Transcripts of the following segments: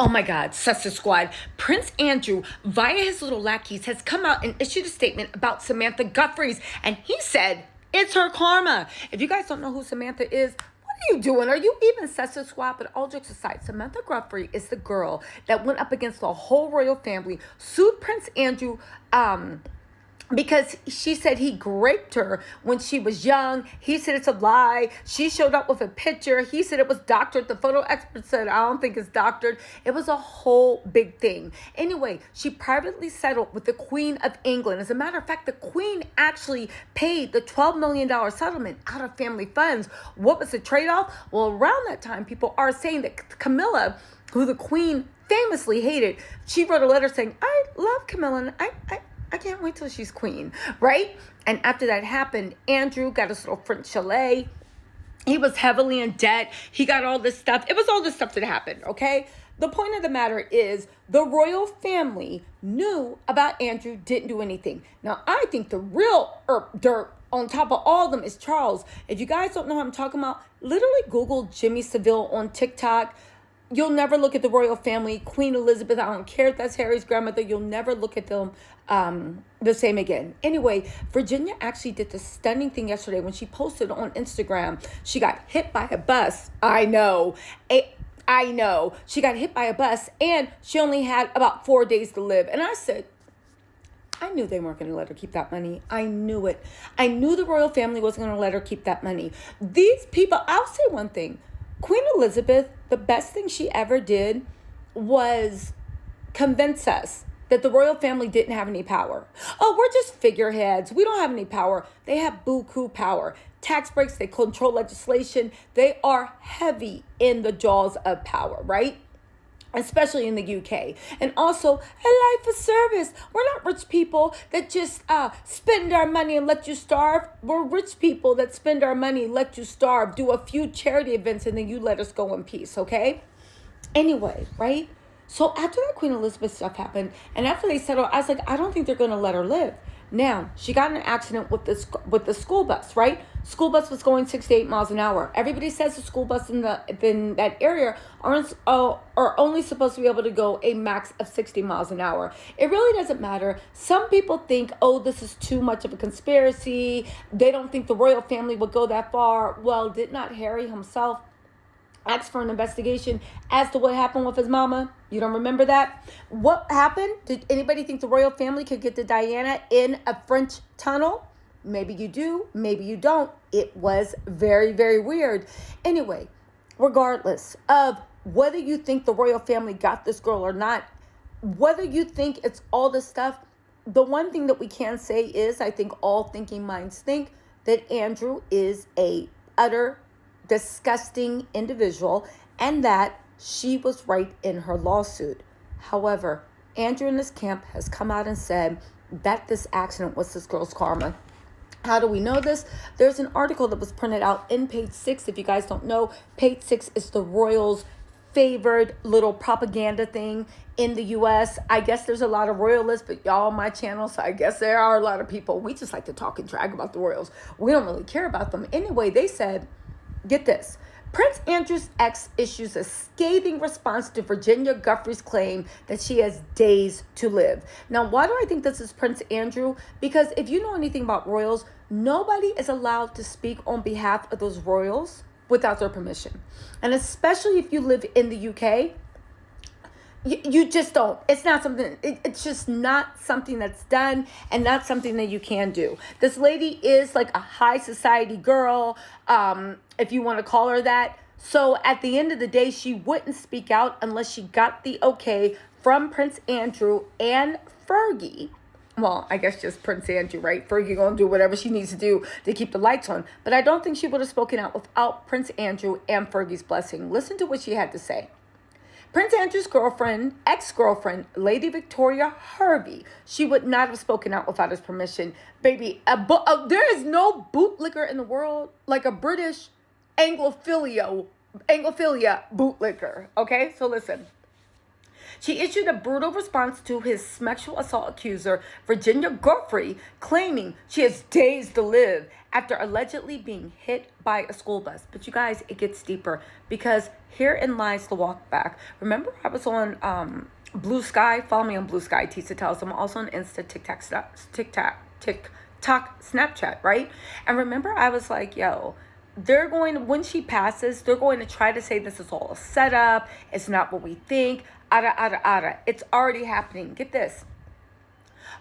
Oh my God, Sussex Squad. Prince Andrew, via his little lackeys, has come out and issued a statement about Samantha Guiffre, and he said it's her karma. If you guys don't know who Samantha is, what are you doing? Are you even Sussex Squad? But all jokes aside, Samantha Guiffre is the girl that went up against the whole royal family, sued Prince Andrew, because she said he raped her when she was young. He said it's a lie. She showed up with a picture. He said it was doctored. The photo expert said, I don't think it's doctored. It was a whole big thing. Anyway, she privately settled with the Queen of England. As a matter of fact, the Queen actually paid the $12 million settlement out of family funds. What was the trade-off? Well, around that time, people are saying that Camilla, who the Queen famously hated, she wrote a letter saying, I love Camilla, and I can't wait till she's queen, right? And after that happened, Andrew got his little French chalet. He was heavily in debt. He got all this stuff. It was all this stuff that happened, okay? The point of the matter is the royal family knew about Andrew, didn't do anything. Now, I think the real dirt on top of all of them is Charles. If you guys don't know what I'm talking about, literally Google Jimmy Savile on TikTok. You'll never look at the royal family. Queen Elizabeth, I don't care if that's Harry's grandmother. You'll never look at them the same again. Anyway, Virginia actually did this stunning thing yesterday when she posted on Instagram. She got hit by a bus. I know. She got hit by a bus and she only had about 4 days to live. And I said, I knew they weren't going to let her keep that money. I knew it. I knew the royal family wasn't going to let her keep that money. These people, I'll say one thing. Queen Elizabeth, the best thing she ever did was convince us that the royal family didn't have any power. Oh, we're just figureheads. We don't have any power. They have buku power. Tax breaks, they control legislation. They are heavy in the jaws of power, right? Especially in the UK. And also, a life of service. We're not rich people that just spend our money and let you starve. We're rich people that spend our money and let you starve, do a few charity events, and then you let us go in peace, okay? Anyway, right? So after that Queen Elizabeth stuff happened, and after they settled, I was like, I don't think they're going to let her live. Now, she got in an accident with the school bus, right? School bus was going 68 miles an hour. Everybody says the school bus in that area are only supposed to be able to go a max of 60 miles an hour. It really doesn't matter. Some people think, oh, this is too much of a conspiracy. They don't think the royal family would go that far. Well, did not Harry himself asked for an investigation as to what happened with his mama? You don't remember that? What happened? Did anybody think the royal family could get to Diana in a French tunnel? Maybe you do, maybe you don't. It was very, very weird. Anyway, regardless of whether you think the royal family got this girl or not, whether you think it's all this stuff, the one thing that we can say is, I think all thinking minds think that Andrew is a utter disgusting individual and that she was right in her lawsuit. However, Andrew in this camp has come out and said that this accident was this girl's karma. How do we know this? There's an article that was printed out in Page 6. If you guys don't know, Page 6 is the royals' favored little propaganda thing in the U.S. I guess there's a lot of royalists, but y'all on my channel, so I guess there are a lot of people. We just like to talk and drag about the royals. We don't really care about them. Anyway, they said, get this. Prince Andrew's ex issues a scathing response to Virginia Giuffre's claim that she has days to live. Now, why do I think this is Prince Andrew? Because if you know anything about royals, nobody is allowed to speak on behalf of those royals without their permission. And especially if you live in the UK, you just don't. It's not something, it's just not something that's done and not something that you can do. This lady is like a high society girl, if you want to call her that. So at the end of the day, she wouldn't speak out unless she got the okay from Prince Andrew and Fergie. Well, I guess just Prince Andrew, right? Fergie gonna do whatever she needs to do to keep the lights on. But I don't think she would have spoken out without Prince Andrew and Fergie's blessing. Listen to what she had to say. Prince Andrew's ex-girlfriend, Lady Victoria Hervey, she would not have spoken out without his permission. Baby, there is no bootlicker in the world like a British Anglophilia bootlicker. Okay, so listen. She issued a brutal response to his sexual assault accuser, Virginia Giuffre, claiming she has days to live after allegedly being hit by a school bus. But you guys, it gets deeper, because herein lies the walk back. Remember, I was on Blue Sky. Follow me on Blue Sky, Tisa Tells. I'm also on Insta, TikTok, Snapchat, right? And remember, I was like, yo, when she passes, they're going to try to say this is all a setup. It's not what we think. It's already happening. Get this.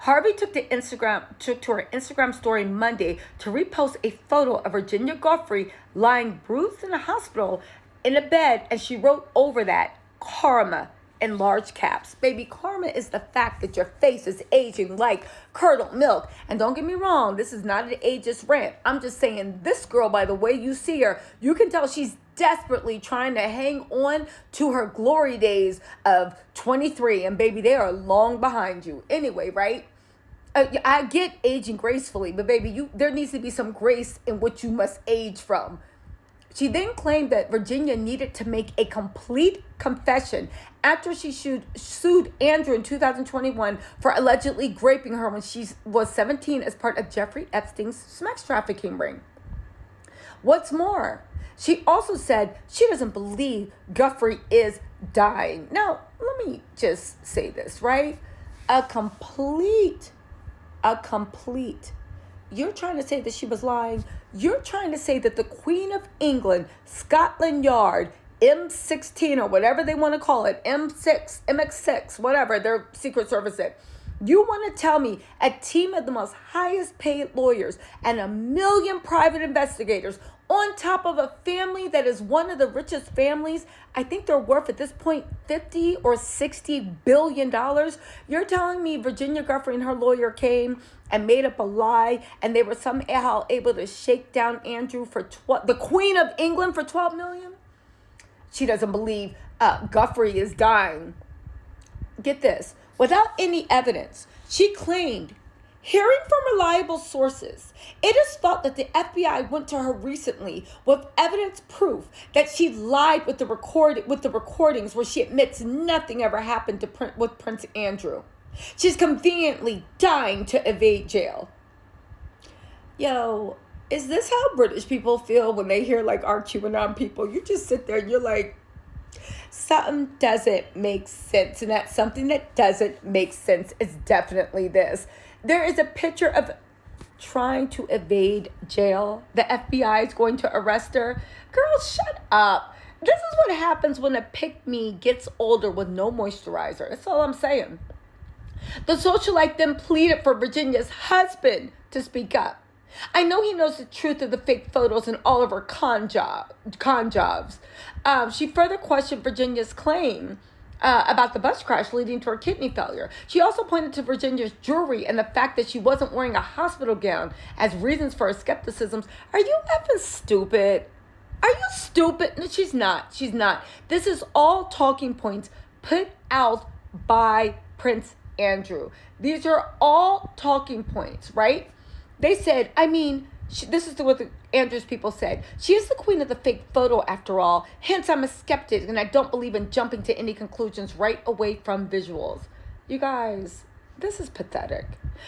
Harvey took to her Instagram story Monday to repost a photo of Virginia Giuffre lying bruised in a hospital in a bed, and she wrote over that, "Karma," in large caps. Baby, karma is the fact that your face is aging like curdled milk. And don't get me wrong, this is not an ageist rant. I'm just saying, this girl, by the way you see her, you can tell she's desperately trying to hang on to her glory days of 23. And baby, they are long behind you. Anyway, right? I get aging gracefully, but baby, there needs to be some grace in what you must age from. She then claimed that Virginia needed to make a complete confession after she sued Andrew in 2021 for allegedly raping her when she was 17 as part of Jeffrey Epstein's sex trafficking ring. What's more, she also said she doesn't believe Giuffre is dying. Now, let me just say this, right? A complete. You're trying to say that she was lying. You're trying to say that the Queen of England, Scotland Yard, M16 or whatever they want to call it, M6, MX6, whatever their Secret Service said. You want to tell me a team of the most highest paid lawyers and 1 million private investigators on top of a family that is one of the richest families? I think they're worth at this point $50 or $60 billion. You're telling me Virginia Giuffre and her lawyer came and made up a lie, and they were somehow able to shake down Andrew for the Queen of England for $12 million? She doesn't believe Giuffre is dying. Get this. Without any evidence, she claimed, hearing from reliable sources, it is thought that the FBI went to her recently with evidence proof that she lied with the recordings where she admits nothing ever happened with Prince Andrew. She's conveniently dying to evade jail. Yo, is this how British people feel when they hear like our QAnon people? You just sit there and you're like, something doesn't make sense. And that something that doesn't make sense is definitely this. There is a picture of trying to evade jail. The FBI is going to arrest her. Girl, shut up. This is what happens when a pick-me gets older with no moisturizer. That's all I'm saying. The socialite then pleaded for Virginia's husband to speak up. I know he knows the truth of the fake photos and all of her con jobs. She further questioned Virginia's claim about the bus crash leading to her kidney failure. She also pointed to Virginia's jewelry and the fact that she wasn't wearing a hospital gown as reasons for her skepticisms. Are you effing stupid? Are you stupid? No, she's not. She's not. This is all talking points put out by Prince Andrew. These are all talking points, right? They said, this is what the Andrews people said. She is the queen of the fake photo after all. Hence, I'm a skeptic and I don't believe in jumping to any conclusions right away from visuals. You guys, this is pathetic.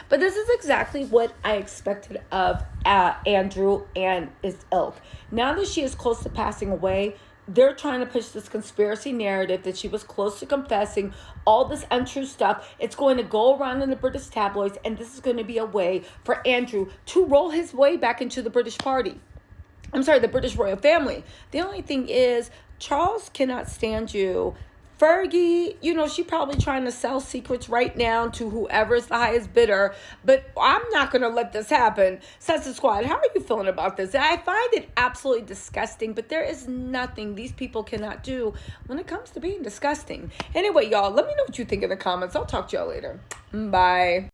But this is exactly what I expected of Andrew and his ilk. Now that she is close to passing away, they're trying to push this conspiracy narrative that she was close to confessing all this untrue stuff. It's going to go around in the British tabloids, and this is going to be a way for Andrew to roll his way back into the British the British royal family. The only thing is, Charles cannot stand you. Fergie, she probably trying to sell secrets right now to whoever's the highest bidder, but I'm not going to let this happen. Sunset Squad, how are you feeling about this? I find it absolutely disgusting, but there is nothing these people cannot do when it comes to being disgusting. Anyway, y'all, let me know what you think in the comments. I'll talk to y'all later. Bye.